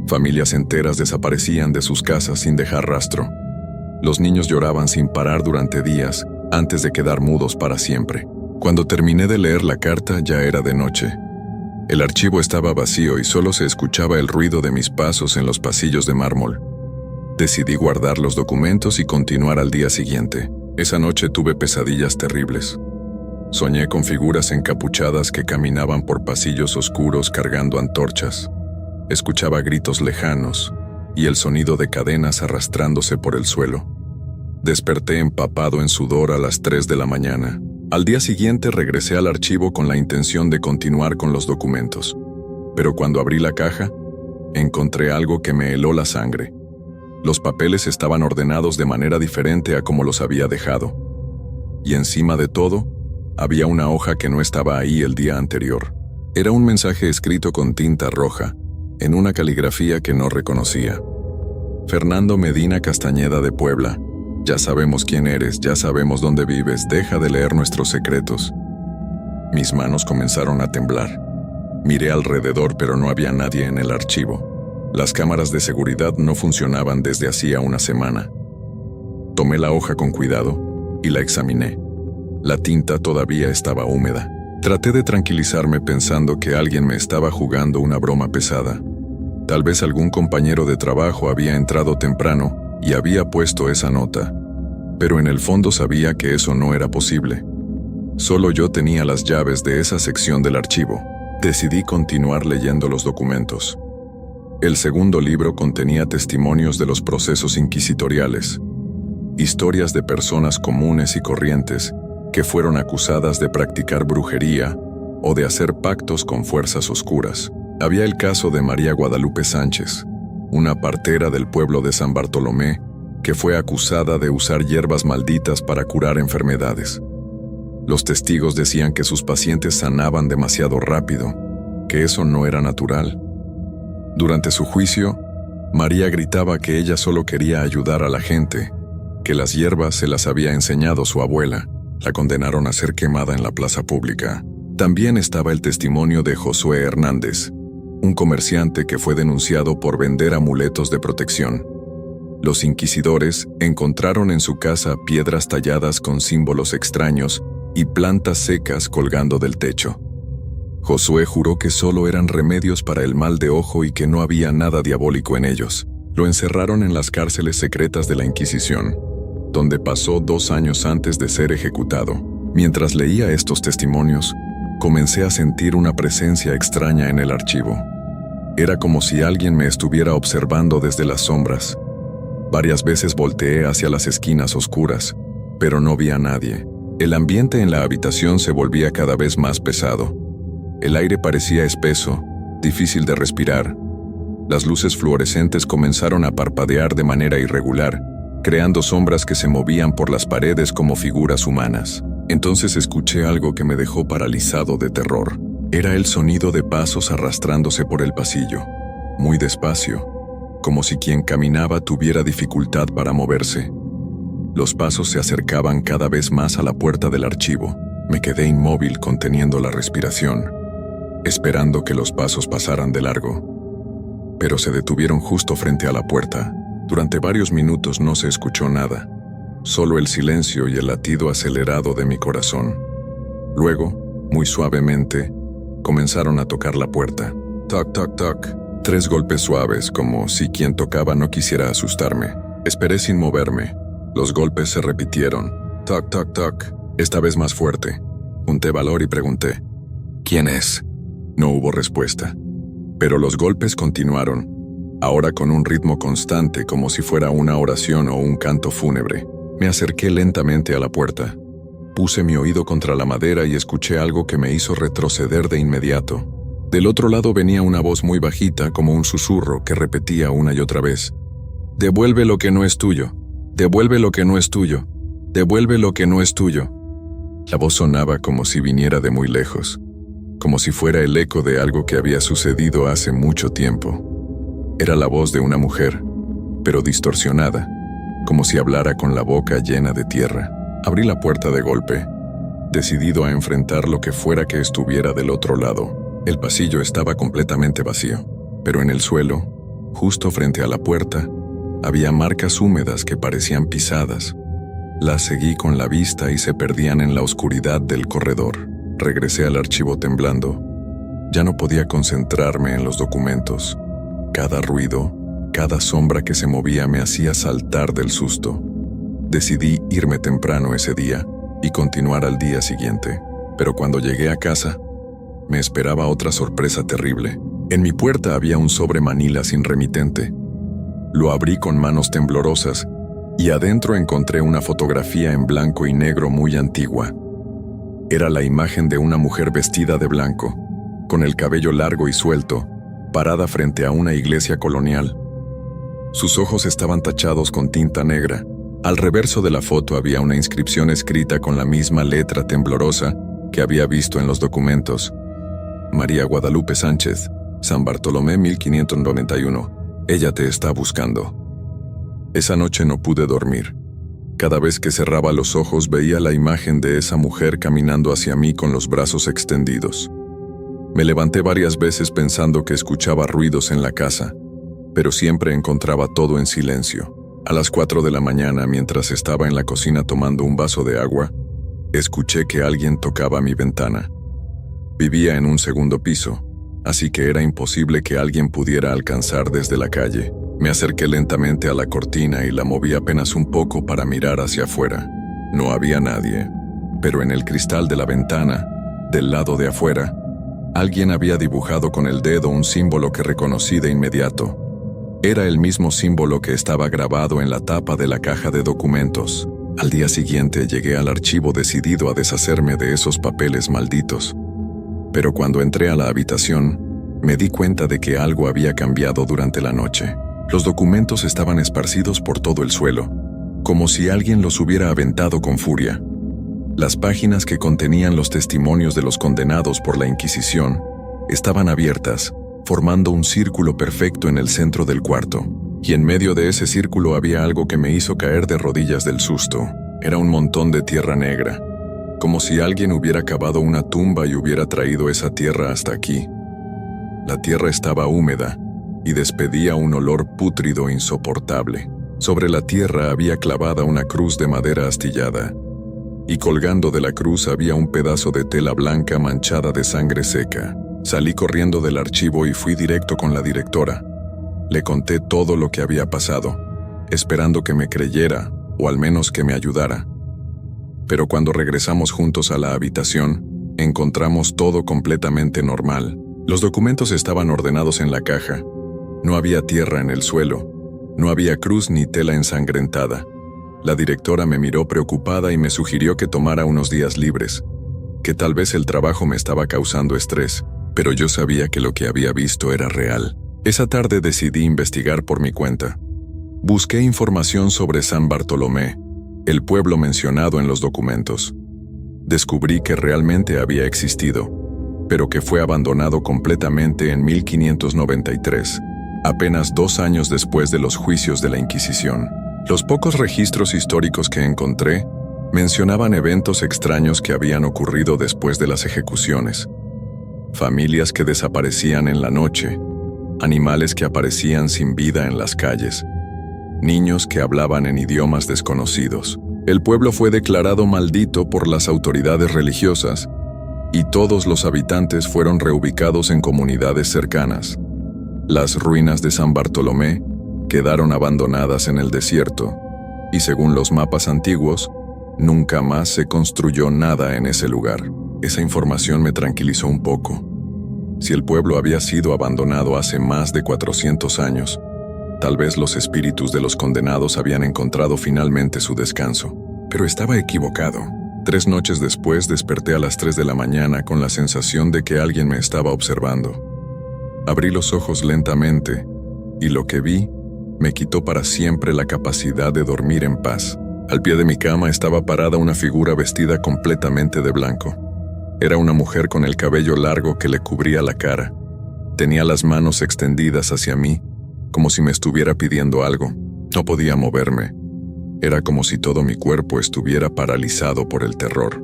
Familias enteras desaparecían de sus casas sin dejar rastro. Los niños lloraban sin parar durante días antes de quedar mudos para siempre. Cuando terminé de leer la carta ya era de noche. El archivo estaba vacío y solo se escuchaba el ruido de mis pasos en los pasillos de mármol. Decidí guardar los documentos y continuar al día siguiente. Esa noche tuve pesadillas terribles. Soñé con figuras encapuchadas que caminaban por pasillos oscuros cargando antorchas. Escuchaba gritos lejanos y el sonido de cadenas arrastrándose por el suelo. Desperté empapado en sudor a las 3 de la mañana. Al día siguiente regresé al archivo con la intención de continuar con los documentos. Pero cuando abrí la caja, encontré algo que me heló la sangre. Los papeles estaban ordenados de manera diferente a como los había dejado. Y encima de todo, había una hoja que no estaba ahí el día anterior. Era un mensaje escrito con tinta roja, en una caligrafía que no reconocía. Fernando Medina Castañeda de Puebla. Ya sabemos quién eres, ya sabemos dónde vives, deja de leer nuestros secretos. Mis manos comenzaron a temblar. Miré alrededor, pero no había nadie en el archivo. Las cámaras de seguridad no funcionaban desde hacía una semana. Tomé la hoja con cuidado y la examiné. La tinta todavía estaba húmeda. Traté de tranquilizarme pensando que alguien me estaba jugando una broma pesada. Tal vez algún compañero de trabajo había entrado temprano y había puesto esa nota, pero en el fondo sabía que eso no era posible. Solo yo tenía las llaves de esa sección del archivo. Decidí continuar leyendo los documentos. El segundo libro contenía testimonios de los procesos inquisitoriales, historias de personas comunes y corrientes que fueron acusadas de practicar brujería o de hacer pactos con fuerzas oscuras. Había el caso de María Guadalupe Sánchez, una partera del pueblo de San Bartolomé que fue acusada de usar hierbas malditas para curar enfermedades. Los testigos decían que sus pacientes sanaban demasiado rápido, que eso no era natural. Durante su juicio, María gritaba que ella solo quería ayudar a la gente, que las hierbas se las había enseñado su abuela. La condenaron a ser quemada en la plaza pública. También estaba el testimonio de Josué Hernández, un comerciante que fue denunciado por vender amuletos de protección. Los inquisidores encontraron en su casa piedras talladas con símbolos extraños y plantas secas colgando del techo. Josué juró que solo eran remedios para el mal de ojo y que no había nada diabólico en ellos. Lo encerraron en las cárceles secretas de la Inquisición, donde pasó 2 años antes de ser ejecutado. Mientras leía estos testimonios, comencé a sentir una presencia extraña en el archivo. Era como si alguien me estuviera observando desde las sombras. Varias veces volteé hacia las esquinas oscuras, pero no vi a nadie. El ambiente en la habitación se volvía cada vez más pesado. El aire parecía espeso, difícil de respirar. Las luces fluorescentes comenzaron a parpadear de manera irregular, creando sombras que se movían por las paredes como figuras humanas. Entonces escuché algo que me dejó paralizado de terror. Era el sonido de pasos arrastrándose por el pasillo, muy despacio, como si quien caminaba tuviera dificultad para moverse. Los pasos se acercaban cada vez más a la puerta del archivo. Me quedé inmóvil conteniendo la respiración, esperando que los pasos pasaran de largo. Pero se detuvieron justo frente a la puerta. Durante varios minutos no se escuchó nada, solo el silencio y el latido acelerado de mi corazón. Luego, muy suavemente, comenzaron a tocar la puerta. Toc, toc, toc. 3 golpes suaves, como si quien tocaba no quisiera asustarme. Esperé sin moverme. Los golpes se repitieron. Toc, toc, toc. Esta vez más fuerte. Junté valor y pregunté: ¿quién es? No hubo respuesta. Pero los golpes continuaron, ahora con un ritmo constante como si fuera una oración o un canto fúnebre. Me acerqué lentamente a la puerta. Puse mi oído contra la madera y escuché algo que me hizo retroceder de inmediato. Del otro lado venía una voz muy bajita, como un susurro, que repetía una y otra vez: «Devuelve lo que no es tuyo. Devuelve lo que no es tuyo. Devuelve lo que no es tuyo». La voz sonaba como si viniera de muy lejos, como si fuera el eco de algo que había sucedido hace mucho tiempo. Era la voz de una mujer, pero distorsionada, como si hablara con la boca llena de tierra. Abrí la puerta de golpe, decidido a enfrentar lo que fuera que estuviera del otro lado. El pasillo estaba completamente vacío, pero en el suelo, justo frente a la puerta, había marcas húmedas que parecían pisadas. Las seguí con la vista y se perdían en la oscuridad del corredor. Regresé al archivo temblando. Ya no podía concentrarme en los documentos. Cada ruido, cada sombra que se movía me hacía saltar del susto. Decidí irme temprano ese día y continuar al día siguiente. Pero cuando llegué a casa, me esperaba otra sorpresa terrible. En mi puerta había un sobre manila sin remitente. Lo abrí con manos temblorosas y adentro encontré una fotografía en blanco y negro muy antigua. Era la imagen de una mujer vestida de blanco, con el cabello largo y suelto, parada frente a una iglesia colonial. Sus ojos estaban tachados con tinta negra. Al reverso de la foto había una inscripción escrita con la misma letra temblorosa que había visto en los documentos: María Guadalupe Sánchez, San Bartolomé 1591. Ella te está buscando. Esa noche no pude dormir. Cada vez que cerraba los ojos veía la imagen de esa mujer caminando hacia mí con los brazos extendidos. Me levanté varias veces pensando que escuchaba ruidos en la casa, pero siempre encontraba todo en silencio. A las 4 de la mañana, mientras estaba en la cocina tomando un vaso de agua, escuché que alguien tocaba mi ventana. Vivía en un segundo piso, así que era imposible que alguien pudiera alcanzar desde la calle. Me acerqué lentamente a la cortina y la moví apenas un poco para mirar hacia afuera. No había nadie, pero en el cristal de la ventana, del lado de afuera, alguien había dibujado con el dedo un símbolo que reconocí de inmediato. Era el mismo símbolo que estaba grabado en la tapa de la caja de documentos. Al día siguiente llegué al archivo decidido a deshacerme de esos papeles malditos. Pero cuando entré a la habitación, me di cuenta de que algo había cambiado durante la noche. Los documentos estaban esparcidos por todo el suelo, como si alguien los hubiera aventado con furia. Las páginas que contenían los testimonios de los condenados por la Inquisición estaban abiertas, formando un círculo perfecto en el centro del cuarto. Y en medio de ese círculo había algo que me hizo caer de rodillas del susto. Era un montón de tierra negra, como si alguien hubiera cavado una tumba y hubiera traído esa tierra hasta aquí. La tierra estaba húmeda y despedía un olor pútrido insoportable. Sobre la tierra había clavada una cruz de madera astillada, y colgando de la cruz había un pedazo de tela blanca manchada de sangre seca. Salí corriendo del archivo y fui directo con la directora. Le conté todo lo que había pasado, esperando que me creyera, o al menos que me ayudara. Pero cuando regresamos juntos a la habitación, encontramos todo completamente normal. Los documentos estaban ordenados en la caja. No había tierra en el suelo. No había cruz ni tela ensangrentada. La directora me miró preocupada y me sugirió que tomara unos días libres, que tal vez el trabajo me estaba causando estrés, pero yo sabía que lo que había visto era real. Esa tarde decidí investigar por mi cuenta. Busqué información sobre San Bartolomé, el pueblo mencionado en los documentos. Descubrí que realmente había existido, pero que fue abandonado completamente en 1593, apenas 2 años después de los juicios de la Inquisición. Los pocos registros históricos que encontré mencionaban eventos extraños que habían ocurrido después de las ejecuciones. Familias que desaparecían en la noche, animales que aparecían sin vida en las calles, niños que hablaban en idiomas desconocidos. El pueblo fue declarado maldito por las autoridades religiosas y todos los habitantes fueron reubicados en comunidades cercanas. Las ruinas de San Bartolomé quedaron abandonadas en el desierto y, según los mapas antiguos, nunca más se construyó nada en ese lugar. Esa información me tranquilizó un poco. Si el pueblo había sido abandonado hace más de 400 años, tal vez los espíritus de los condenados habían encontrado finalmente su descanso. Pero estaba equivocado. 3 noches después desperté a las 3 de la mañana con la sensación de que alguien me estaba observando. Abrí los ojos lentamente y lo que vi me quitó para siempre la capacidad de dormir en paz. Al pie de mi cama estaba parada una figura vestida completamente de blanco. Era una mujer con el cabello largo que le cubría la cara. Tenía las manos extendidas hacia mí, como si me estuviera pidiendo algo. No podía moverme. Era como si todo mi cuerpo estuviera paralizado por el terror.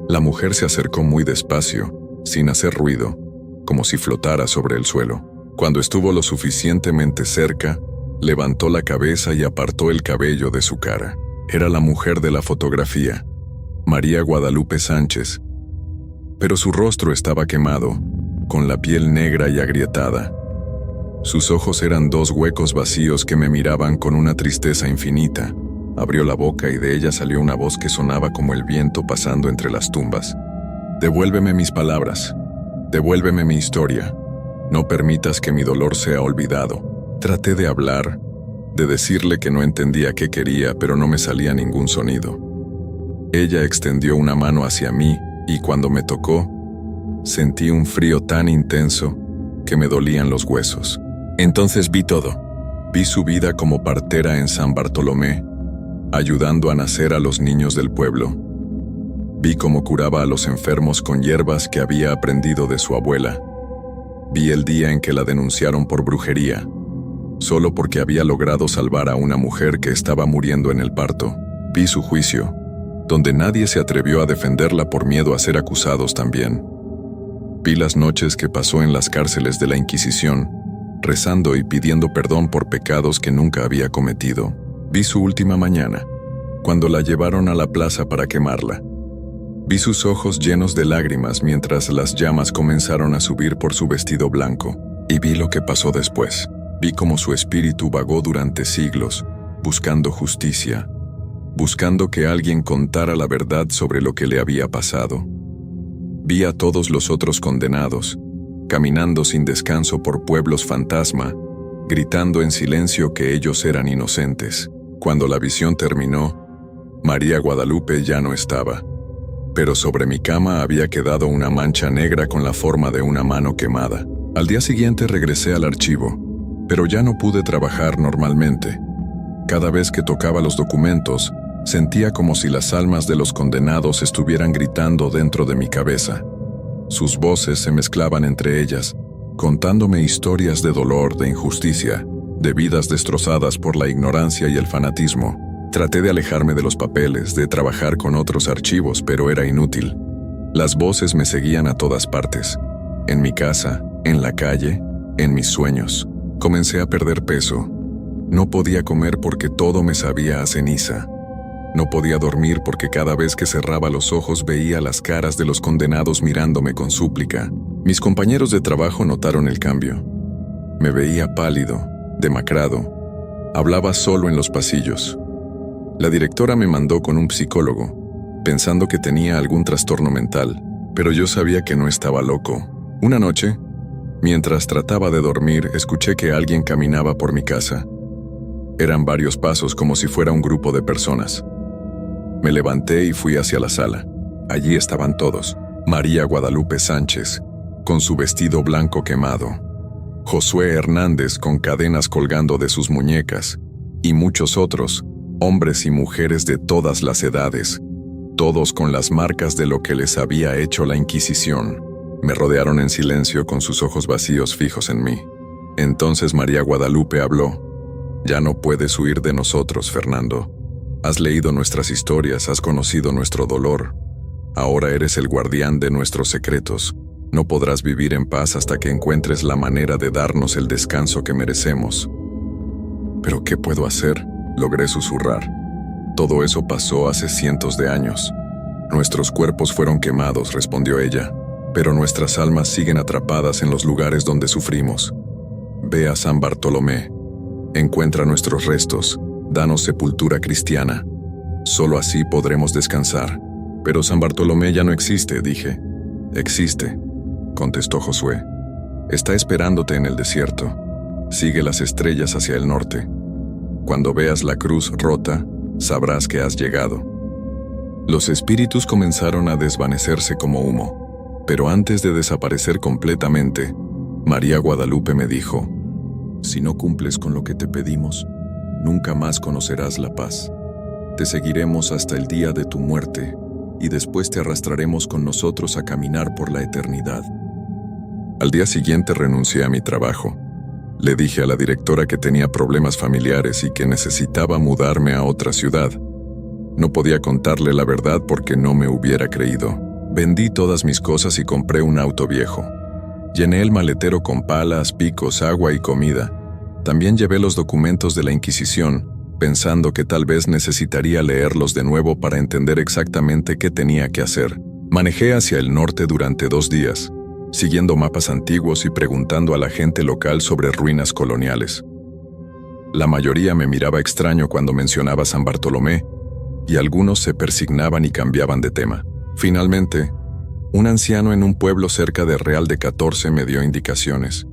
La mujer se acercó muy despacio, sin hacer ruido, como si flotara sobre el suelo. Cuando estuvo lo suficientemente cerca, levantó la cabeza y apartó el cabello de su cara. Era la mujer de la fotografía, María Guadalupe Sánchez, pero su rostro estaba quemado, con la piel negra y agrietada. Sus ojos eran 2 huecos vacíos que me miraban con una tristeza infinita. Abrió la boca y de ella salió una voz que sonaba como el viento pasando entre las tumbas. «Devuélveme mis palabras, devuélveme mi historia, no permitas que mi dolor sea olvidado». Traté de hablar, de decirle que no entendía qué quería, pero no me salía ningún sonido. Ella extendió una mano hacia mí y cuando me tocó, sentí un frío tan intenso que me dolían los huesos. Entonces vi todo. Vi su vida como partera en San Bartolomé, ayudando a nacer a los niños del pueblo. Vi cómo curaba a los enfermos con hierbas que había aprendido de su abuela. Vi el día en que la denunciaron por brujería, solo porque había logrado salvar a una mujer que estaba muriendo en el parto. Vi su juicio, donde nadie se atrevió a defenderla por miedo a ser acusados también. Vi las noches que pasó en las cárceles de la Inquisición, rezando y pidiendo perdón por pecados que nunca había cometido. Vi su última mañana, cuando la llevaron a la plaza para quemarla. Vi sus ojos llenos de lágrimas mientras las llamas comenzaron a subir por su vestido blanco, y vi lo que pasó después. Vi cómo su espíritu vagó durante siglos, buscando justicia, buscando que alguien contara la verdad sobre lo que le había pasado. Vi a todos los otros condenados, caminando sin descanso por pueblos fantasma, gritando en silencio que ellos eran inocentes. Cuando la visión terminó, María Guadalupe ya no estaba, pero sobre mi cama había quedado una mancha negra con la forma de una mano quemada. Al día siguiente regresé al archivo, pero ya no pude trabajar normalmente. Cada vez que tocaba los documentos, Sentía como si las almas de los condenados estuvieran gritando dentro de mi cabeza. Sus voces se mezclaban entre ellas, contándome historias de dolor, de injusticia, de vidas destrozadas por la ignorancia y el fanatismo. Traté de alejarme de los papeles, de trabajar con otros archivos, pero era inútil. Las voces me seguían a todas partes. En mi casa, en la calle, en mis sueños. Comencé a perder peso. No podía comer porque todo me sabía a ceniza. No podía dormir porque cada vez que cerraba los ojos veía las caras de los condenados mirándome con súplica. Mis compañeros de trabajo notaron el cambio. Me veía pálido, demacrado. Hablaba solo en los pasillos. La directora me mandó con un psicólogo, pensando que tenía algún trastorno mental, pero yo sabía que no estaba loco. Una noche, mientras trataba de dormir, escuché que alguien caminaba por mi casa. Eran varios pasos como si fuera un grupo de personas. Me levanté y fui hacia la sala. Allí estaban todos. María Guadalupe Sánchez, con su vestido blanco quemado. Josué Hernández con cadenas colgando de sus muñecas. Y muchos otros, hombres y mujeres de todas las edades, todos con las marcas de lo que les había hecho la Inquisición. Me rodearon en silencio con sus ojos vacíos fijos en mí. Entonces María Guadalupe habló. Ya no puedes huir de nosotros, Fernando. Has leído nuestras historias, has conocido nuestro dolor. Ahora eres el guardián de nuestros secretos. No podrás vivir en paz hasta que encuentres la manera de darnos el descanso que merecemos. ¿Pero qué puedo hacer?, logré susurrar. Todo eso pasó hace cientos de años. Nuestros cuerpos fueron quemados, respondió ella, pero nuestras almas siguen atrapadas en los lugares donde sufrimos. Ve a San Bartolomé. Encuentra nuestros restos. Danos sepultura cristiana. Solo así podremos descansar. Pero San Bartolomé ya no existe, dije. Existe, contestó Josué. Está esperándote en el desierto. Sigue las estrellas hacia el norte. Cuando veas la cruz rota, sabrás que has llegado. Los espíritus comenzaron a desvanecerse como humo, pero antes de desaparecer completamente, María Guadalupe me dijo: si no cumples con lo que te pedimos, nunca más conocerás la paz. Te seguiremos hasta el día de tu muerte, y después te arrastraremos con nosotros a caminar por la eternidad. Al día siguiente renuncié a mi trabajo. Le dije a la directora que tenía problemas familiares y que necesitaba mudarme a otra ciudad. No podía contarle la verdad porque no me hubiera creído. Vendí todas mis cosas y compré un auto viejo. Llené el maletero con palas, picos, agua y comida. También llevé los documentos de la Inquisición, pensando que tal vez necesitaría leerlos de nuevo para entender exactamente qué tenía que hacer. Manejé hacia el norte durante 2 días, siguiendo mapas antiguos y preguntando a la gente local sobre ruinas coloniales. La mayoría me miraba extraño cuando mencionaba San Bartolomé, y algunos se persignaban y cambiaban de tema. Finalmente, un anciano en un pueblo cerca de Real de 14 me dio indicaciones.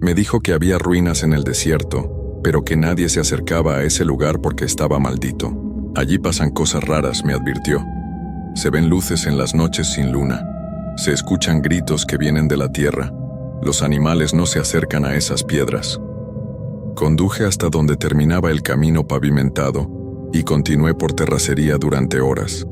Me dijo que había ruinas en el desierto, pero que nadie se acercaba a ese lugar porque estaba maldito. Allí pasan cosas raras, me advirtió. Se ven luces en las noches sin luna. Se escuchan gritos que vienen de la tierra. Los animales no se acercan a esas piedras. Conduje hasta donde terminaba el camino pavimentado y continué por terracería durante horas.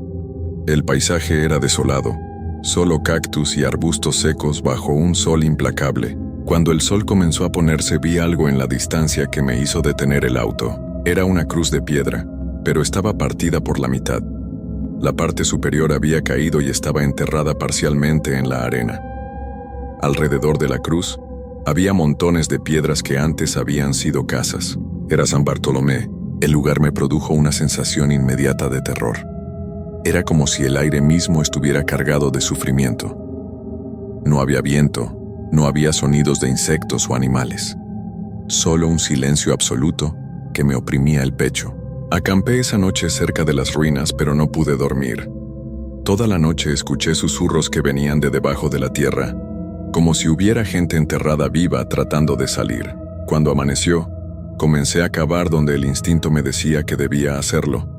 El paisaje era desolado, solo cactus y arbustos secos bajo un sol implacable. Cuando el sol comenzó a ponerse vi algo en la distancia que me hizo detener el auto. Era una cruz de piedra, pero estaba partida por la mitad. La parte superior había caído y estaba enterrada parcialmente en la arena. Alrededor de la cruz, había montones de piedras que antes habían sido casas. Era San Bartolomé. El lugar me produjo una sensación inmediata de terror. Era como si el aire mismo estuviera cargado de sufrimiento. No había viento, no había sonidos de insectos o animales. Solo un silencio absoluto que me oprimía el pecho. Acampé esa noche cerca de las ruinas, pero no pude dormir. Toda la noche escuché susurros que venían de debajo de la tierra, como si hubiera gente enterrada viva tratando de salir. Cuando amaneció, comencé a cavar donde el instinto me decía que debía hacerlo.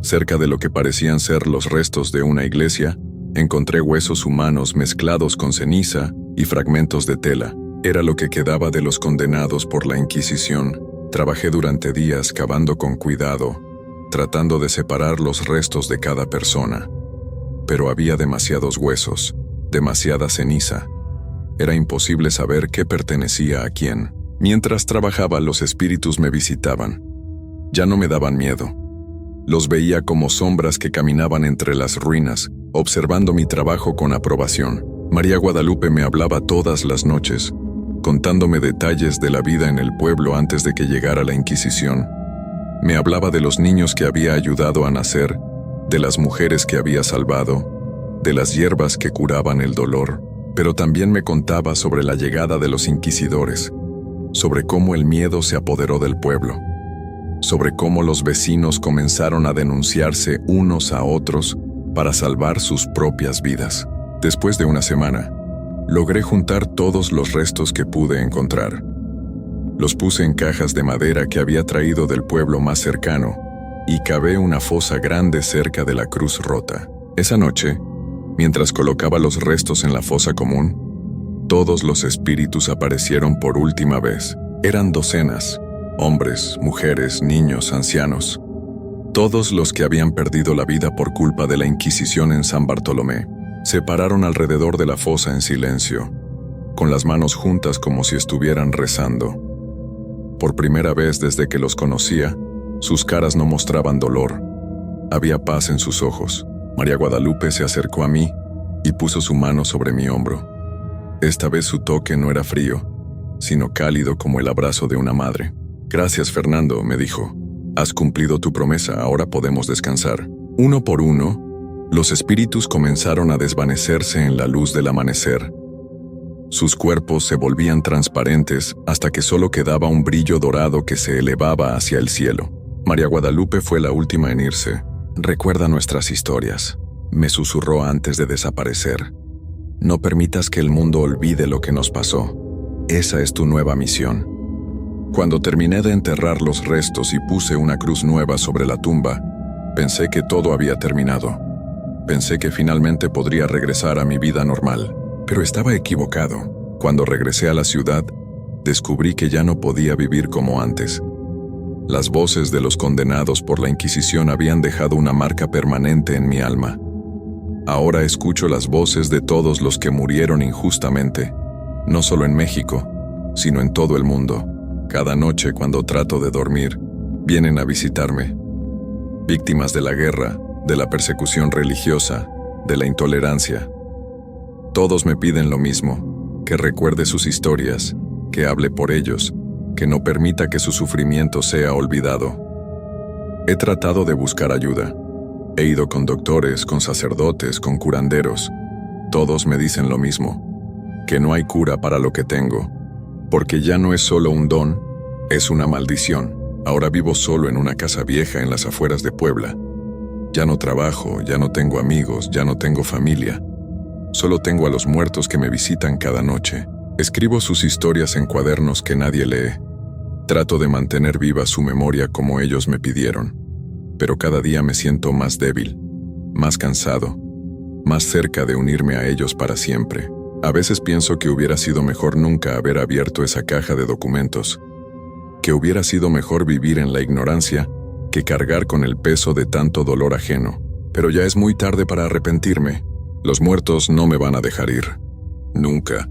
Cerca de lo que parecían ser los restos de una iglesia, encontré huesos humanos mezclados con ceniza y fragmentos de tela. Era lo que quedaba de los condenados por la Inquisición. Trabajé durante días cavando con cuidado, tratando de separar los restos de cada persona. Pero había demasiados huesos, demasiada ceniza. Era imposible saber qué pertenecía a quién. Mientras trabajaba, los espíritus me visitaban. Ya no me daban miedo. Los veía como sombras que caminaban entre las ruinas, observando mi trabajo con aprobación. María Guadalupe me hablaba todas las noches, contándome detalles de la vida en el pueblo antes de que llegara la Inquisición. Me hablaba de los niños que había ayudado a nacer, de las mujeres que había salvado, de las hierbas que curaban el dolor, pero también me contaba sobre la llegada de los inquisidores, sobre cómo el miedo se apoderó del pueblo, sobre cómo los vecinos comenzaron a denunciarse unos a otros para salvar sus propias vidas. Después de una semana, logré juntar todos los restos que pude encontrar. Los puse en cajas de madera que había traído del pueblo más cercano y cavé una fosa grande cerca de la cruz rota. Esa noche, mientras colocaba los restos en la fosa común, todos los espíritus aparecieron por última vez. Eran docenas, hombres, mujeres, niños, ancianos. Todos los que habían perdido la vida por culpa de la Inquisición en San Bartolomé se pararon alrededor de la fosa en silencio, con las manos juntas como si estuvieran rezando. Por primera vez desde que los conocía, sus caras no mostraban dolor. Había paz en sus ojos. María Guadalupe se acercó a mí y puso su mano sobre mi hombro. Esta vez su toque no era frío, sino cálido como el abrazo de una madre. «Gracias, Fernando», me dijo. «Has cumplido tu promesa, ahora podemos descansar». Uno por uno, los espíritus comenzaron a desvanecerse en la luz del amanecer. Sus cuerpos se volvían transparentes hasta que solo quedaba un brillo dorado que se elevaba hacia el cielo. María Guadalupe fue la última en irse. «Recuerda nuestras historias», me susurró antes de desaparecer. «No permitas que el mundo olvide lo que nos pasó. Esa es tu nueva misión». Cuando terminé de enterrar los restos y puse una cruz nueva sobre la tumba, pensé que todo había terminado. Pensé que finalmente podría regresar a mi vida normal, pero estaba equivocado. Cuando regresé a la ciudad, descubrí que ya no podía vivir como antes. Las voces de los condenados por la Inquisición habían dejado una marca permanente en mi alma. Ahora escucho las voces de todos los que murieron injustamente, no solo en México, sino en todo el mundo. Cada noche, cuando trato de dormir, vienen a visitarme. Víctimas de la guerra, de la persecución religiosa, de la intolerancia. Todos me piden lo mismo, que recuerde sus historias, que hable por ellos, que no permita que su sufrimiento sea olvidado. He tratado de buscar ayuda. He ido con doctores, con sacerdotes, con curanderos. Todos me dicen lo mismo, que no hay cura para lo que tengo, porque ya no es solo un don, es una maldición. Ahora vivo solo en una casa vieja en las afueras de Puebla. Ya no trabajo, ya no tengo amigos, ya no tengo familia. Solo tengo a los muertos que me visitan cada noche. Escribo sus historias en cuadernos que nadie lee. Trato de mantener viva su memoria como ellos me pidieron. Pero cada día me siento más débil, más cansado, más cerca de unirme a ellos para siempre. A veces pienso que hubiera sido mejor nunca haber abierto esa caja de documentos, que hubiera sido mejor vivir en la ignorancia que cargar con el peso de tanto dolor ajeno. Pero ya es muy tarde para arrepentirme. Los muertos no me van a dejar ir. Nunca.